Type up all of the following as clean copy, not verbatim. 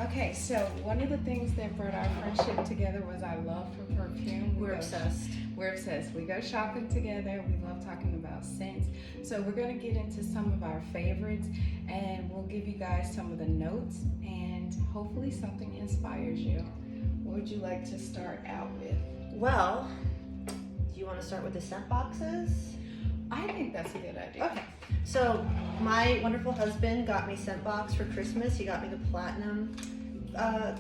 Okay, so one of the things that brought our friendship together was our love for perfume. We're obsessed. We're obsessed. We go shopping together. We love talking about scents. So we're going to get into some of our favorites, and we'll give you guys some of the notes, and hopefully something inspires you. What would you like to start out with? Well, do you want to start with the scent boxes? I think that's a good idea. Okay. So my wonderful husband got me scent box for Christmas. He got me the platinum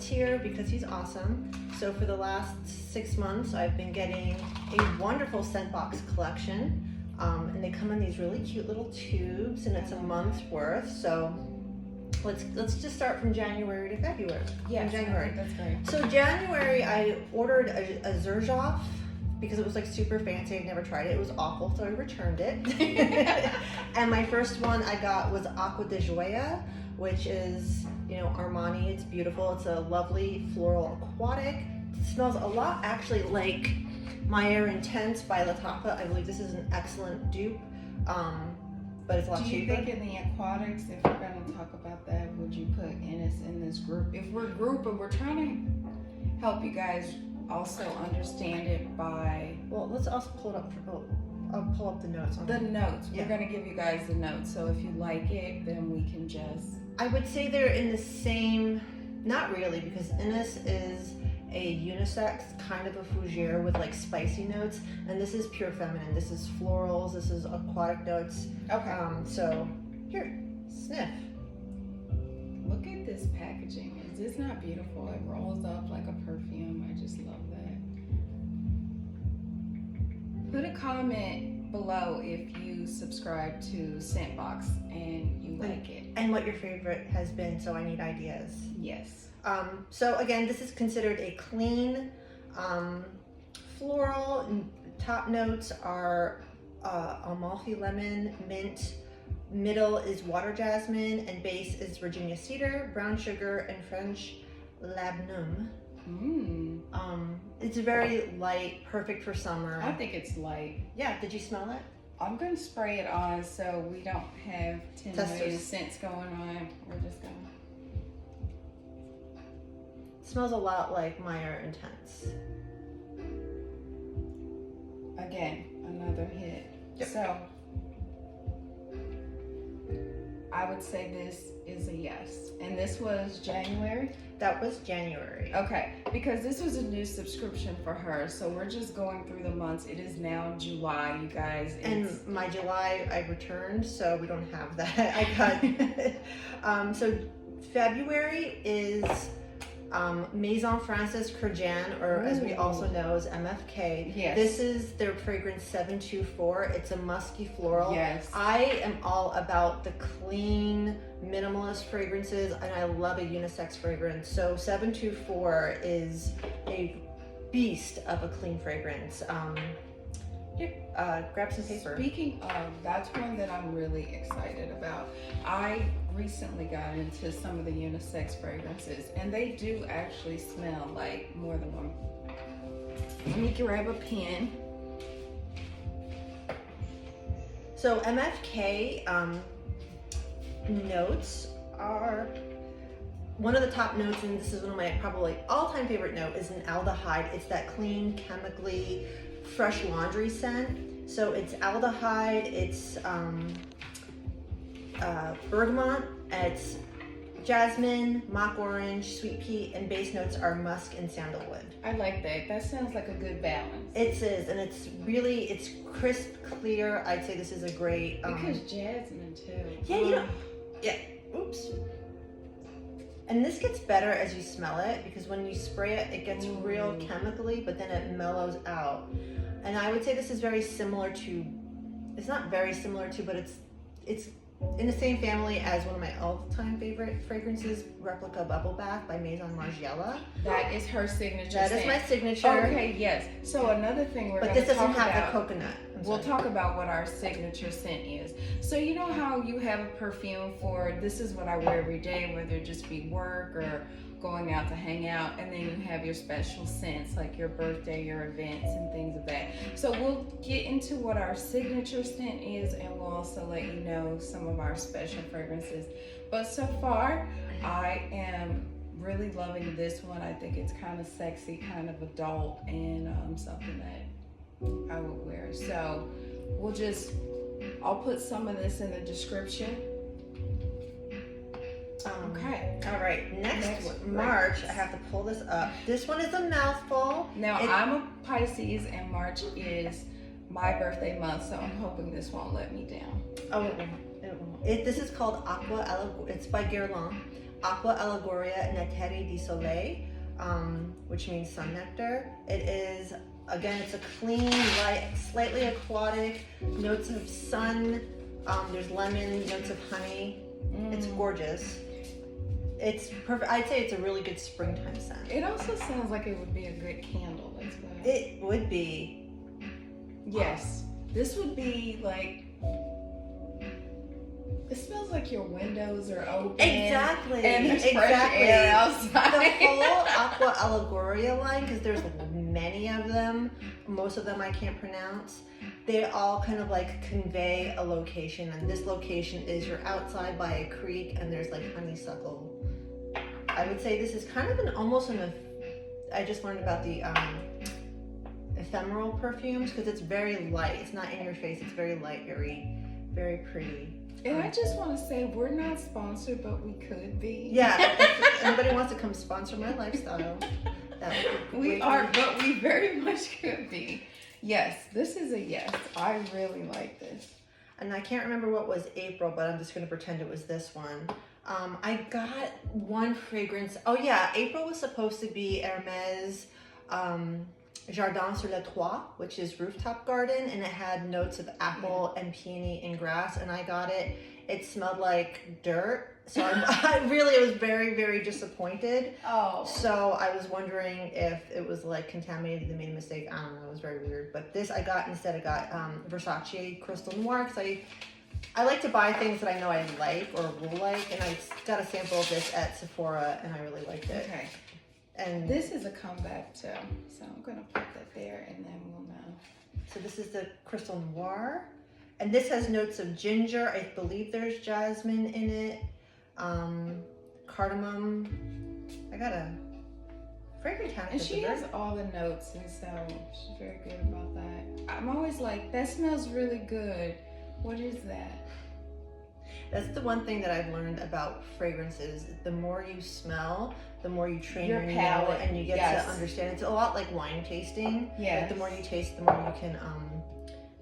tier because he's awesome. So for the last 6 months, I've been getting a wonderful scent box collection. And they come in these really cute little tubes, and it's a month's worth. So let's just start from January to February. Yeah, January. That's great. So January, I ordered a Xerjoff because it was like super fancy. I'd never tried it. It was awful, so I returned it. And my first one I got was Aqua de Joya, which is, Armani. It's beautiful. It's a lovely floral aquatic. It smells a lot actually like My Air Intense by Lataka. I believe this is an excellent dupe, but it's a lot cheaper. Do you think in the aquatics, if we're going to talk about that, would you put Ennis in this group? If we're grouping, we're trying to help you guys also understand it by... Well, let's also pull it up. I'll pull up the notes. The notes. Yeah. We're going to give you guys the notes. So if you like it, then we can just... I would say they're in the same... Not really, because Ennis is a unisex kind of a fougere with like spicy notes, and this is pure feminine. This is florals. This is aquatic notes. Okay. So here, sniff. Look at this packaging. Is this not beautiful? It rolls up like a perfume. I just love that. Put a comment below if you subscribe to Scentbox and you like it. And what your favorite has been, so I need ideas. Yes. So again, this is considered a clean floral. Top notes are Amalfi lemon, mint. Middle is water jasmine, and base is Virginia cedar, brown sugar, and French labnum. It's very light, perfect for summer. I think it's light. Yeah, did you smell it? I'm going to spray it on so we don't have 10 million Testers. scents going on. We're just going to... Smells a lot like My Air Intense. Again, another hit. Yep. So, I would say this is a yes. And this was January? That was January. Okay, because this was a new subscription for her. So we're just going through the months. It is now July, you guys. And my July, I returned, so we don't have that. I got, so February is Maison Francis Kurkdjian, or as we also know as MFK. Yes. This is their fragrance 724. It's a musky floral. Yes. I am all about the clean, minimalist fragrances, and I love a unisex fragrance. So 724 is a beast of a clean fragrance. Grab some paper. Speaking of, that's one that I'm really excited about. I recently got into some of the unisex fragrances, and they do actually smell like more than one. Let me grab a pen. So MFK notes are, one of the top notes, and this is one of my probably all-time favorite note, is an aldehyde. It's that clean, chemically fresh laundry scent. So it's aldehyde, it's bergamot, it's jasmine, mock orange, sweet pea, and base notes are musk and sandalwood. I like that. That sounds like a good balance. It is, and it's really, it's crisp, clear. I'd say this is a great... because jasmine too. Yeah, yeah, oops. And this gets better as you smell it, because when you spray it, it gets real chemically, but then it mellows out. And I would say this is very similar to, it's not very similar to, but it's in the same family as one of my all-time favorite fragrances, Replica Bubble Bath by Maison Margiela. That is her signature That scent. is my signature. Okay, yes. So another thing we're But going this to talk doesn't have about, the coconut. we'll talk about what our signature scent is. So you know how you have a perfume for, this is what I wear every day, whether it just be work or going out to hang out, and then you have your special scents like your birthday, your events, and things of that. So we'll get into what our signature scent is, and we'll also let you know some of our special fragrances. But so far, I am really loving this one. I think it's kind of sexy, kind of adult, and something that I would wear. So I'll put some of this in the description. Okay. All right. Next one, March. I have to pull this up. This one is a mouthful. Now, I'm a Pisces, and March is my birthday month, so I'm hoping this won't let me down. Oh, it won't. This is called It's by Guerlain. Aqua Allegoria Netteri di Soleil, which means sun nectar. It is, again, it's a clean, light, slightly aquatic, notes of sun. There's lemon, notes of honey. It's gorgeous. It's perfect. I'd say it's a really good springtime scent. It also sounds like it would be a good candle as well. It would be. Yes. This would be like, it smells like your windows are open. Exactly. And there's fresh air outside. The whole Aqua Allegoria line, because there's many of them, most of them I can't pronounce, they all kind of like convey a location, and this location is you're outside by a creek and there's like honeysuckle. I would say this is kind of I just learned about the ephemeral perfumes, because it's very light. It's not in your face. It's very light, very, very pretty. And I just want to say, we're not sponsored, but we could be. Yeah, if anybody wants to come sponsor my lifestyle, that would be we are, but we very much could be. Yes, this is a yes. I really like this. And I can't remember what was April, but I'm just going to pretend it was this one. I got one fragrance. Oh yeah, April was supposed to be Hermes Jardin sur le Toit, which is rooftop garden, and it had notes of apple and peony and grass, and I got it. It smelled like dirt, so I was very, very disappointed. Oh. So I was wondering if it was like contaminated, they made a mistake. I don't know, it was very weird. But this I got Versace Crystal Noir, because I like to buy things that I know I like or will like, and I got a sample of this at Sephora, and I really liked it. Okay. And this is a comeback too, so I'm gonna put that there, and then we'll know. So this is the Crystal Noir, and this has notes of ginger. I believe there's jasmine in it, cardamom. I got a fragrant tannic. And she has all the notes, and so she's very good about that. I'm always like, that smells really good. What is that? That's the one thing that I've learned about fragrances. The more you smell, the more you train your palate, and you get to understand. It's a lot like wine tasting. Yeah. Like the more you taste, the more you can.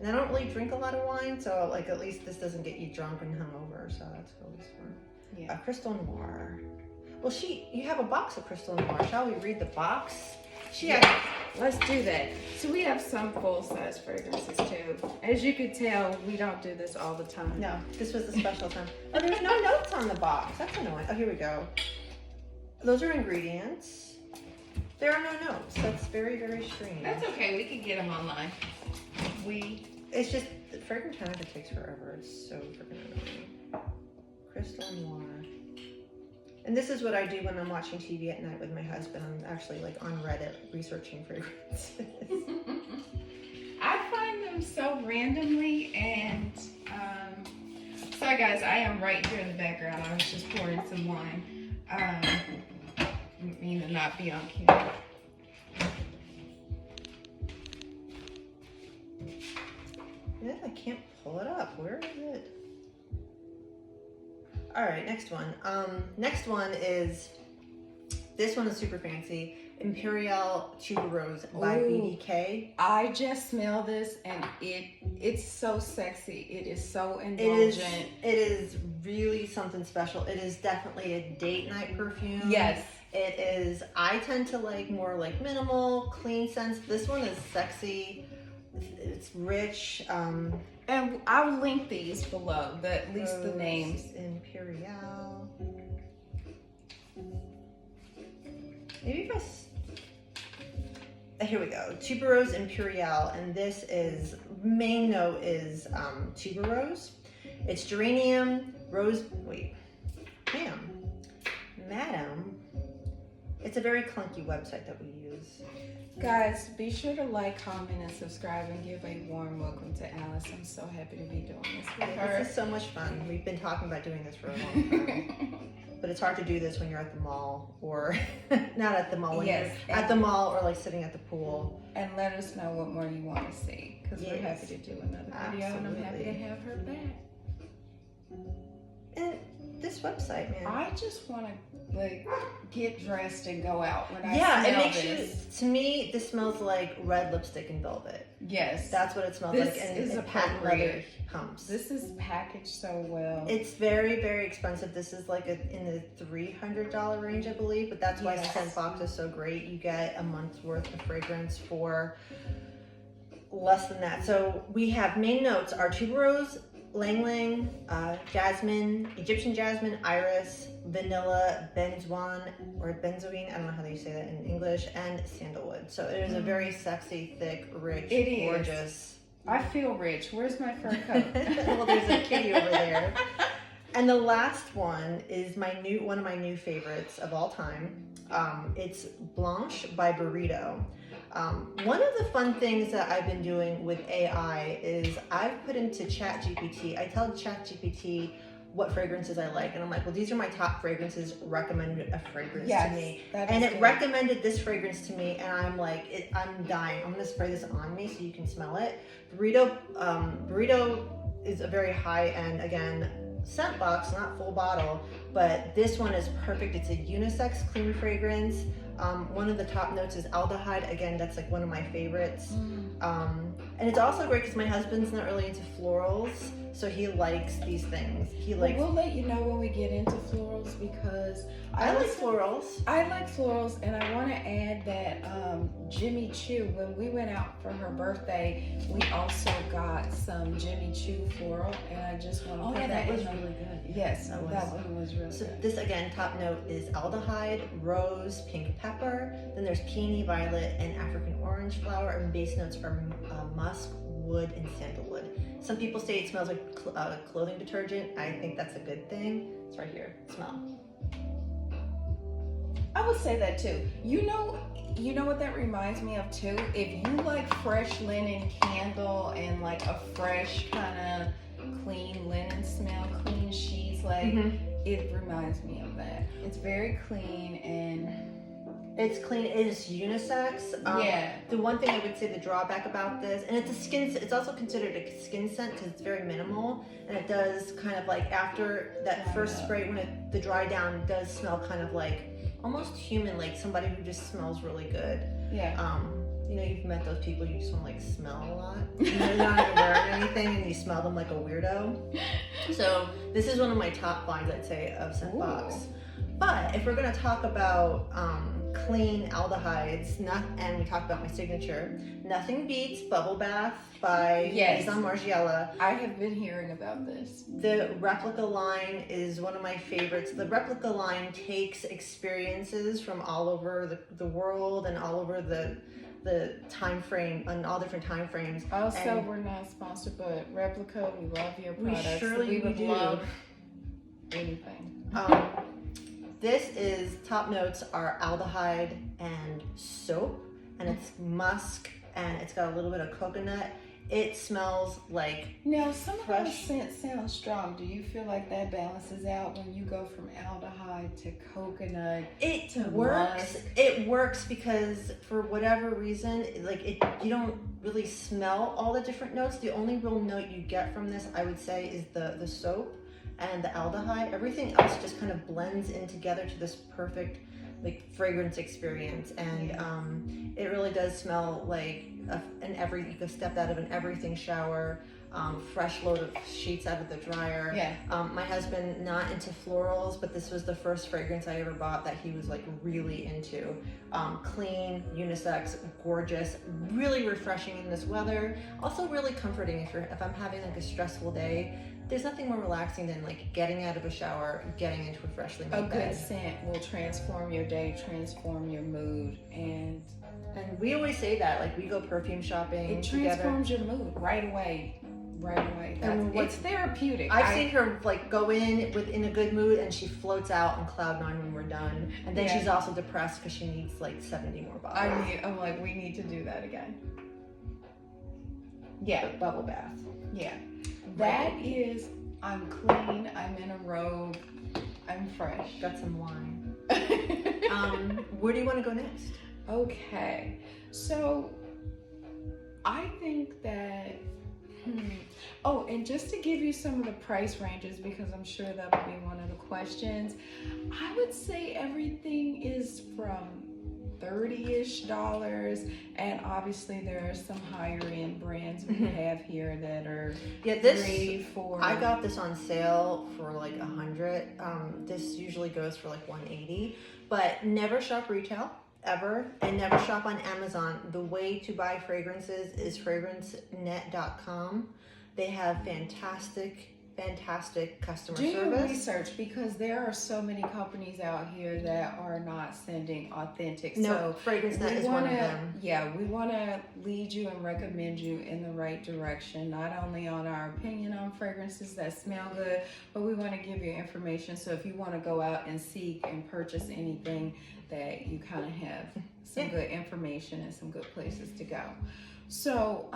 And I don't really drink a lot of wine, so like at least this doesn't get you drunk and hungover. So that's always fun. Yeah. Crystal Noir. Well, you have a box of Crystal Noir. Shall we read the box? Let's do that. So we have some full-size fragrances too. As you could tell, we don't do this all the time. No, this was a special time. Oh, there's no notes on the box. That's annoying. Oh, here we go. Those are ingredients. There are no notes. That's very, very strange. That's okay. We can get them online. It's just, the fragrant tannic takes forever. It's so freaking annoying. Crystal Noir. And this is what I do when I'm watching TV at night with my husband. I'm actually like on Reddit researching fragrances. I find them so randomly, and sorry guys, I am right here in the background. I was just pouring some wine. Mean to not be on camera. Yeah, I can't pull it up. Where is it? All right, next one. Next one is, this one is super fancy. Imperial Tuberose by BDK. I just smell this, and it's so sexy. It is so indulgent. It is really something special. It is definitely a date night perfume. Yes. It is, I tend to like more like minimal, clean scents. This one is sexy. It's rich. And I'll link these below, at least the names. Imperial. Maybe if here we go. Tuberose Imperial, and this is, main note is tuberose. It's geranium, madam. It's a very clunky website that we use. Guys, be sure to like, comment, and subscribe, and give a warm welcome to Alice. I'm so happy to be doing this with her. This is so much fun. We've been talking about doing this for a long time. But it's hard to do this when you're at the mall or not at the mall, when Yes, you're at the mall or like sitting at the pool. And let us know what more you want to see, because we're happy to do another video, and I'm happy to have her back. And this website, man. I just want to like get dressed and go out when I Yeah, smell it makes this. you. To me, this smells like red lipstick and velvet. Yes, That's what it smells This like, and is and patent leather appropriate. humps. this is packaged so well. It's very, very expensive. This is like in the $300 range, I believe. But that's why Yes. Scent Box is so great. You get a month's worth of fragrance for less than that. So we have main notes are tuberose, lang lang, jasmine, Egyptian jasmine, iris, vanilla, benzoin or benzoin. I don't know how you say that in English, and sandalwood. So it is a very sexy, thick, rich, It is. gorgeous. I feel rich. Where's my fur coat? Well, there's a kitty over there. And the last one is one of my new favorites of all time. It's Blanche by Burrito. One of the fun things that I've been doing with AI is I've put into ChatGPT. I tell ChatGPT what fragrances I like, and I'm like, well, these are my top fragrances. Recommend a fragrance to me, and it recommended this fragrance to me, and I'm like, I'm dying. I'm gonna spray this on me so you can smell it. Burrito is a very high end, again, scent box, not full bottle, but this one is perfect. It's a unisex clean fragrance. One of the top notes is aldehyde. Again, that's like one of my favorites. And it's also great because my husband's not really into florals, so he likes these things. We'll let you know when we get into florals, because I like florals. I like florals, and I want to add that Jimmy Choo, when we went out for her birthday, we also got some Jimmy Choo floral, and I just want to put that was in. really good. Yes, that one was really So good. this, again, top note is aldehyde, rose, pink pepper. Then there's peony violet and African orange flower, and base notes are musk, wood, and sandalwood. Some people say it smells like clothing detergent. I think that's a good thing. It's right here. Smell. I would say that too. You know what that reminds me of too? If you like fresh linen candle and like a fresh kind of clean linen smell, clean sheets, like it reminds me of that. It's very clean and it's clean. It is unisex. Yeah. The one thing I would say the drawback about this, and it's also considered a skin scent because it's very minimal, and it does kind of like after that first spray, when the dry down, it does smell kind of like almost human, like somebody who just smells really good. Yeah. You know, you've met those people you just want to like smell a lot. They're not even wearing anything, and you smell them like a weirdo. So this is one of my top finds, I'd say, of Scent Box. But if we're gonna talk about clean aldehydes, and we talked about my signature, nothing beats Bubble Bath by Maison Margiela. I have been hearing about this. The replica line is one of my favorites. The replica line takes experiences from all over the world and all over the time frame, and all different time frames. Also, we're not sponsored, but Replica, we love your products. We would do. love anything. This is top notes are aldehyde and soap, and it's musk, and it's got a little bit of coconut. It smells like now some of those scents sound strong. Do you feel like that balances out when you go from aldehyde to coconut? It to works. musk? It works because for whatever reason, you don't really smell all the different notes. The only real note you get from this, I would say, is the soap and the aldehyde. Everything else just kind of blends in together to this perfect like fragrance experience, and it really does smell like you could step out of an everything shower, fresh load of sheets out of the dryer. My husband, not into florals, but this was the first fragrance I ever bought that he was like really into. Clean, unisex, gorgeous, really refreshing in this weather. Also really comforting if I'm having like a stressful day. There's nothing more relaxing than like getting out of a shower, getting into a freshly made bed. A good scent will transform your day, transform your mood, and we always say that, like we go perfume shopping together. It transforms your mood right away. It's therapeutic. I've seen her like go in a good mood, and she floats out on cloud 9 when we're done, and then she's also depressed because she needs like 70 more bottles. I'm like, we need to do that again. Yeah, bubble bath. Yeah. That is, I'm clean, I'm in a robe, I'm fresh. Got some wine. Where do you want to go next? Okay, so I think that, oh, and just to give you some of the price ranges, because I'm sure that would be one of the questions, I would say everything is from $30-ish, and obviously there are some higher end brands we have here that are great for. I got this on sale for like $100. This usually goes for like $180, but never shop retail ever, and never shop on Amazon. The way to buy fragrances is fragrancenet.com. They have fantastic customer Do your service. research, because there are so many companies out here that are not sending authentic. No, so FragranceNet is one of them. Yeah, we want to lead you and recommend you in the right direction, not only on our opinion on fragrances that smell good, but we want to give you information. So if you want to go out and seek and purchase anything, that you kind of have some good information and some good places to go. So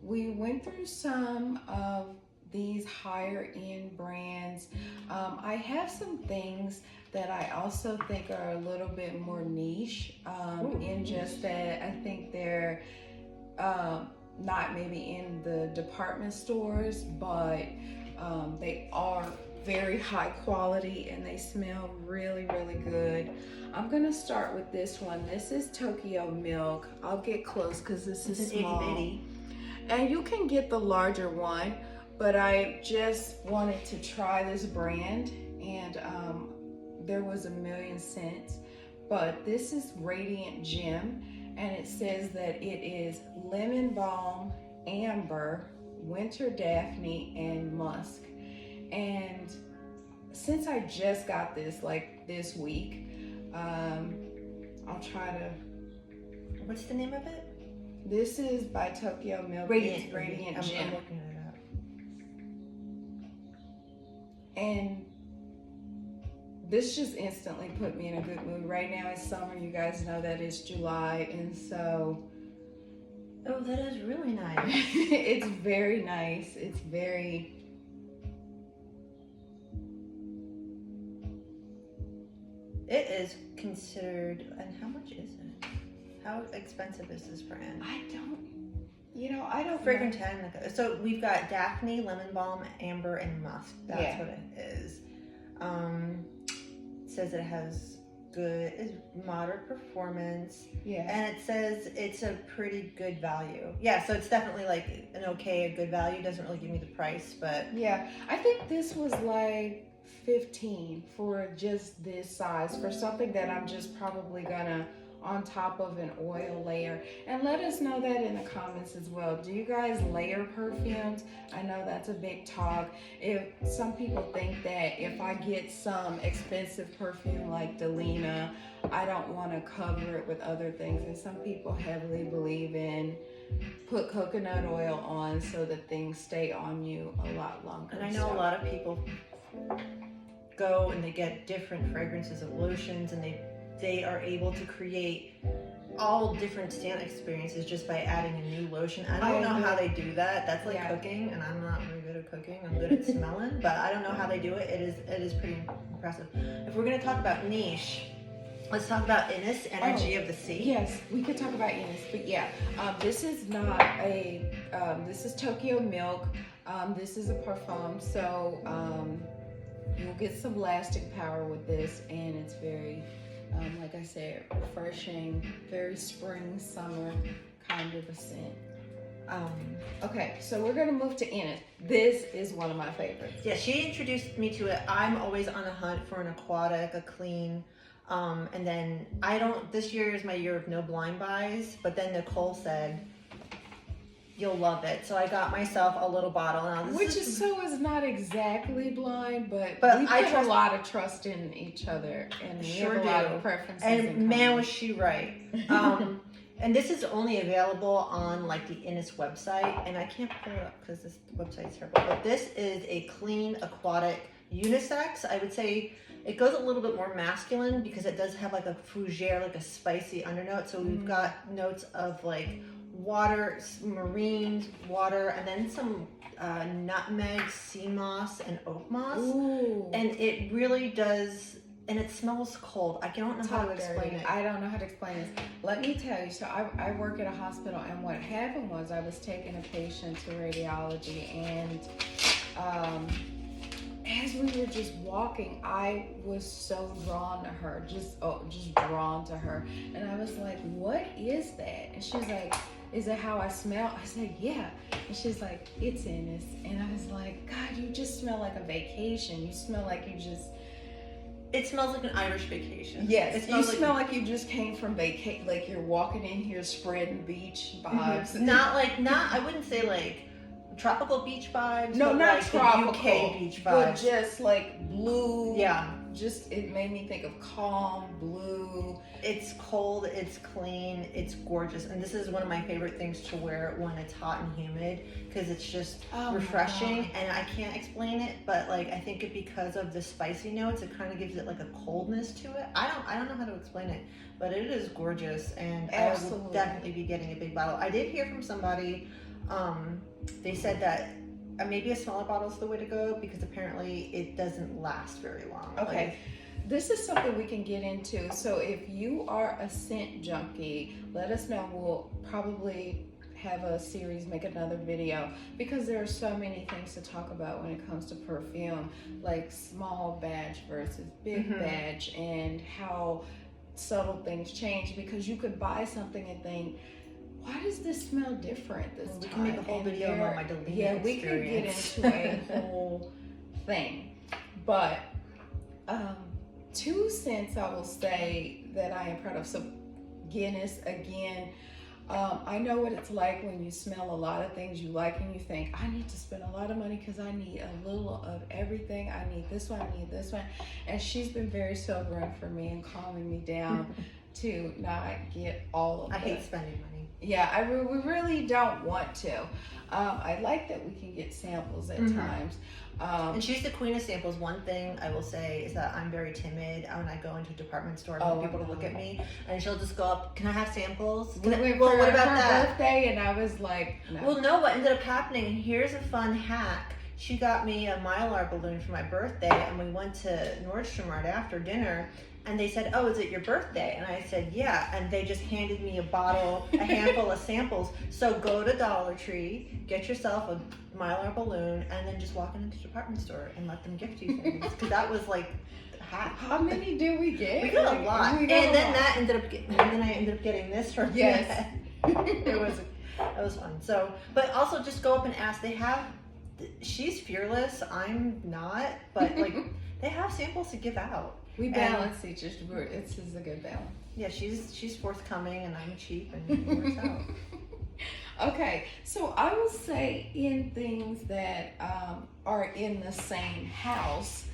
we went through some of these higher end brands. I have some things that I also think are a little bit more niche, in just that I think they're not maybe in the department stores, but they are very high quality and they smell really, really good. I'm gonna start with this one. This is Tokyo Milk. I'll get close because this is small. Itty bitty. And you can get the larger one, but I just wanted to try this brand, and there was 1,000,000 scents. But this is Radiant Gem, and it says that it is lemon balm, amber, winter daphne, and musk. And since I just got this like this week, I'll try to. What's the name of it? This is by Tokyo Milk. Radiant Gem. I'm looking it up. And this just instantly put me in a good mood. Right now it's summer. You guys know that it's July, and so. Oh, that is really nice. It's very nice. It's very. It is considered, and how much is it? How expensive is this brand? I don't Fragrance 10. So we've got Daphne, lemon balm, amber, and musk. That's what it is. It says it has is moderate performance. Yeah. And it says it's a pretty good value. Yeah, so it's definitely like a good value. Doesn't really give me the price, but yeah, I think this was like $15 for just this size, for something that I'm just probably gonna on top of an oil layer. And let us know that in the comments as well. Do you guys layer perfumes? I know that's a big talk. If some people think that if I get some expensive perfume like Delina, I don't want to cover it with other things. And some people heavily believe in put coconut oil on so that things stay on you a lot longer. And I know a lot of people go and they get different fragrances of lotions, and they are able to create all different scent experiences just by adding a new lotion. I don't know how they do that. That's like cooking, and I'm not very good at cooking. I'm good at smelling, but I don't know how they do it. It is pretty impressive. If we're gonna talk about niche, let's talk about Innis Energy of the Sea. Yes, we could talk about Innis, but yeah, this is not a. This is Tokyo Milk. This is a Perfume, so you'll get some lasting power with this, and it's very. Like I said, refreshing, very spring, summer kind of a scent. Okay, so we're gonna move to Innis. This is one of my favorites. Yeah, she introduced me to it. I'm always on the hunt for an aquatic, a clean, and then this year is my year of no blind buys, but then Nicole said, you'll love it. So I got myself a little bottle. Now, Which is not exactly blind, but we I put trust a lot of trust in each other, and we sure have a do. lot of preferences. And man, was she right. And this is only available on like the Innis website, and I can't pull it up because this website's terrible. But this is a clean aquatic unisex. I would say it goes a little bit more masculine because it does have like a fougere, like a spicy undernote. So we've got notes of like water, marine water, and then some nutmeg, sea moss, and oak moss. Ooh. And it really does, and it smells cold. I don't know how to explain it. I don't know how to explain this. Let me tell you. So I work at a hospital, and what happened was I was taking a patient to radiology, and as we were just walking, I was so drawn to her, just drawn to her. And I was like, what is that? And she's like, is it how I smell? I said, yeah. And she's like, it's Ennis. And I was like, God, you just smell like a vacation. You smell like you just... It smells like an Irish vacation. Yes, you smell like you just came from vacation, like you're walking in here spreading beach vibes. Mm-hmm. I wouldn't say like tropical beach vibes. No, but not like tropical. The UK beach vibes. But just like blue. Yeah. Just, it made me think of calm blue. It's cold, it's clean, it's gorgeous. And this is one of my favorite things to wear when it's hot and humid, because it's just refreshing. And I can't explain it, but like I think because of the spicy notes, it kind of gives it like a coldness to it. I don't know how to explain it, but it is gorgeous, and Absolutely. I will definitely be getting a big bottle. I did hear from somebody, they said that maybe a smaller bottle is the way to go, because apparently it doesn't last very long. Okay. Like, this is something we can get into. So if you are a scent junkie, let us know. We'll probably have a series, make another video, because there are so many things to talk about when it comes to perfume, like small batch versus big batch, and how subtle things change, because you could buy something and think, why does this smell different this time? We can make a whole video about my deleting we could get into a whole thing. But 2 scents I will say that I am proud of. So Guinness, again, I know what it's like when you smell a lot of things you like and you think, I need to spend a lot of money because I need a little of everything. I need this one, I need this one. And she's been very sobering for me and calming me down to not get all of it. I hate spending money. Yeah, we really don't want to. I like that we can get samples at times. And she's the queen of samples. One thing I will say is that I'm very timid when I go into a department store. I want people to look at me, and she'll just go up, can I have samples? What about her birthday? And I was like, no. Well, no, what ended up happening, here's a fun hack. She got me a Mylar balloon for my birthday, and we went to Nordstrom right after dinner. And they said, oh, is it your birthday? And I said, yeah. And they just handed me a handful of samples. So go to Dollar Tree, get yourself a Mylar balloon, and then just walk into the department store and let them gift you things. Because that was like half. How many did we get? We got a lot. And then I ended up getting this from Yes. It was fun. So, but also just go up and ask. She's fearless. I'm not, but like they have samples to give out. We balance each other. It's a good balance. Yeah, she's forthcoming, and I'm cheap, and it works out. Okay, so I will say in things that are in the same house,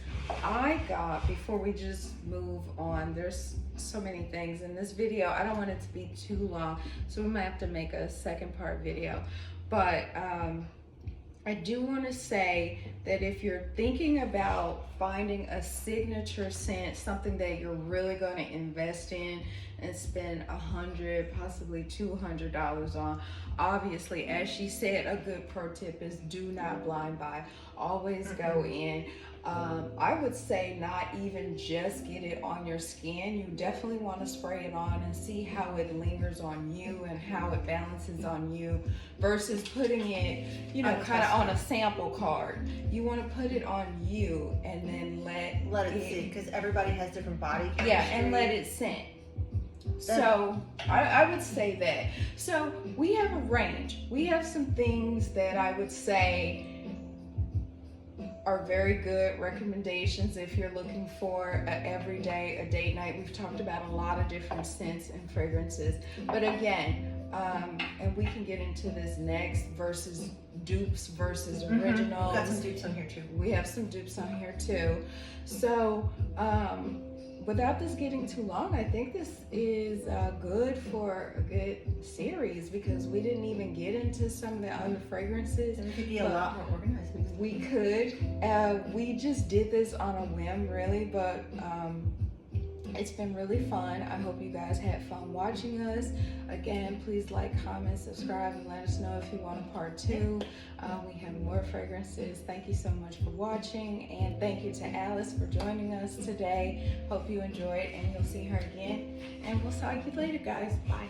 I got, before we just move on, there's so many things in this video. I don't want it to be too long, so we might have to make a second part video. But I do want to say that if you're thinking about finding a signature scent, something that you're really going to invest in and spend $100, possibly $200 on, obviously, as she said, a good pro tip is do not blind buy. Always go in. I would say not even just get it on your skin. You definitely want to spray it on and see how it lingers on you and how it balances on you, versus putting it, kind of on a sample card. You want to put it on you and then let it see, because everybody has different body chemistry. Yeah, and let it scent. So I would say that. So we have a range. We have some things that I would say are very good recommendations if you're looking for a everyday, a date night. We've talked about a lot of different scents and fragrances, but again, and we can get into this next, versus dupes versus originals. We've got some dupes on here too. We have some dupes on here too. So without this getting too long, I think this is good for a good series, because we didn't even get into some of the other fragrances. And we could be a lot more organized. We could. We just did this on a whim, really, but It's been really fun. I hope you guys had fun watching us. Again, please like, comment, subscribe, and let us know if you want a part 2. We have more fragrances. Thank you so much for watching, and thank you to Alice for joining us today. Hope you enjoyed, and you'll see her again. And we'll talk to you later, guys. Bye.